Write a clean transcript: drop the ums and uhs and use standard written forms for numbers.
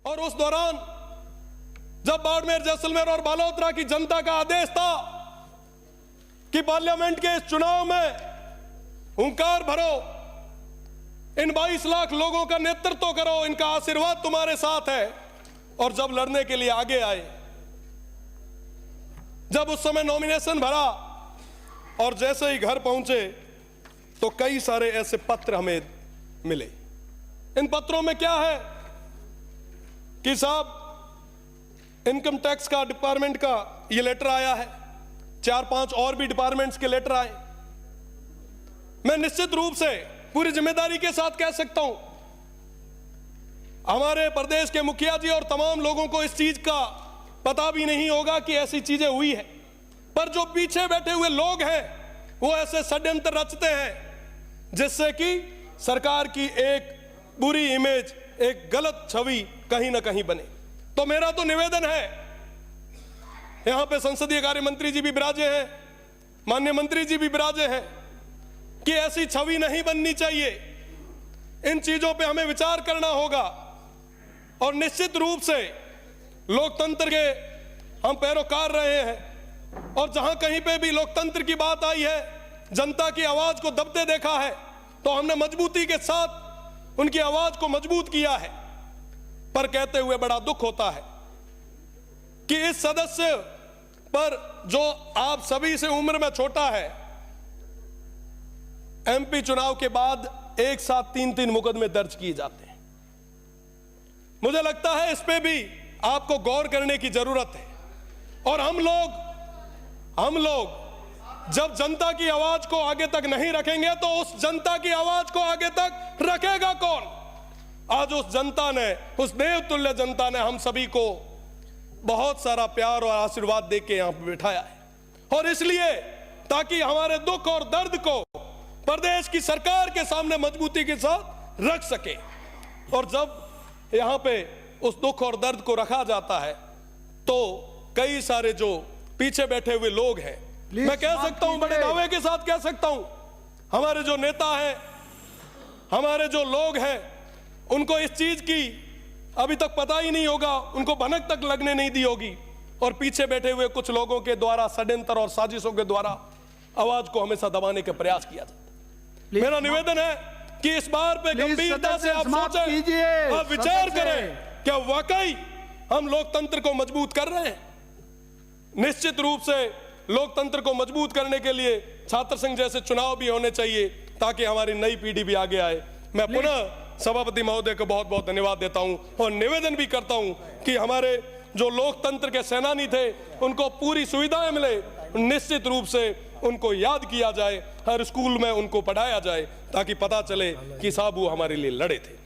और उस दौरान जब बाड़मेर, जैसलमेर और बालोतरा की जनता का आदेश था कि पार्लियामेंट के इस चुनाव में हुंकार भरो, इन 22 लाख लोगों का नेतृत्व करो, इनका आशीर्वाद तुम्हारे साथ है, और जब लड़ने के लिए आगे आए, जब उस समय नॉमिनेशन भरा और जैसे ही घर पहुंचे तो कई सारे ऐसे पत्र हमें मिले। इन पत्रों में क्या है कि साहब, इनकम टैक्स का डिपार्टमेंट का ये लेटर आया है, 4-5 और भी डिपार्टमेंट्स के लेटर आए। मैं निश्चित रूप से पूरी जिम्मेदारी के साथ कह सकता हूं, हमारे प्रदेश के मुखिया जी और तमाम लोगों को इस चीज का पता भी नहीं होगा कि ऐसी चीजें हुई है, पर जो पीछे बैठे हुए लोग हैं वो ऐसे षड्यंत्र रचते हैं जिससे कि सरकार की एक बुरी इमेज, एक गलत छवि कहीं ना कहीं बने। तो मेरा तो निवेदन है, यहां पे संसदीय कार्य मंत्री जी भी विराजे हैं, माननीय मंत्री जी भी विराजे हैं, कि ऐसी छवि नहीं बननी चाहिए। इन चीजों पे हमें विचार करना होगा और निश्चित रूप से लोकतंत्र के हम पैरोकार रहे हैं, और जहां कहीं पे भी लोकतंत्र की बात आई है, जनता की आवाज को दबते देखा है, तो हमने मजबूती के साथ उनकी आवाज को मजबूत किया है। पर कहते हुए बड़ा दुख होता है कि इस सदस्य पर, जो आप सभी से उम्र में छोटा है, एमपी चुनाव के बाद एक साथ 3-3 मुकदमे दर्ज किए जाते हैं। मुझे लगता है इस पे भी आपको गौर करने की जरूरत है। और हम लोग जब जनता की आवाज को आगे तक नहीं रखेंगे तो उस जनता की आवाज को आगे तक रखेगा कौन? आज उस जनता ने, उस देवतुल्य जनता ने हम सभी को बहुत सारा प्यार और आशीर्वाद देके यहां पर बिठाया है, और इसलिए ताकि हमारे दुख और दर्द को प्रदेश की सरकार के सामने मजबूती के साथ रख सके। और जब यहां पे उस दुख और दर्द को रखा जाता है तो कई सारे जो पीछे बैठे हुए लोग हैं, मैं कह सकता हूं, बड़े दावे के साथ कह सकता हूं, हमारे जो नेता हैं, हमारे जो लोग हैं, उनको इस चीज की अभी तक पता ही नहीं होगा, उनको भनक तक लगने नहीं दी होगी, और पीछे बैठे हुए कुछ लोगों के द्वारा षड्यंत्र और साजिशों के द्वारा आवाज को हमेशा दबाने का प्रयास किया जाता है। मेरा निवेदन है कि इस बार पे गंभीरता से आप सोचें, आप विचार करें, क्या वाकई हम लोकतंत्र को मजबूत कर रहे हैं? निश्चित रूप से लोकतंत्र को मजबूत करने के लिए छात्र संघ जैसे चुनाव भी होने चाहिए ताकि हमारी नई पीढ़ी भी आगे आए। मैं पुनः सभापति महोदय को बहुत बहुत धन्यवाद देता हूं और निवेदन भी करता हूं कि हमारे जो लोकतंत्र के सेनानी थे उनको पूरी सुविधाएं मिले, निश्चित रूप से उनको याद किया जाए, हर स्कूल में उनको पढ़ाया जाए ताकि पता चले कि साहब वो हमारे लिए लड़े थे।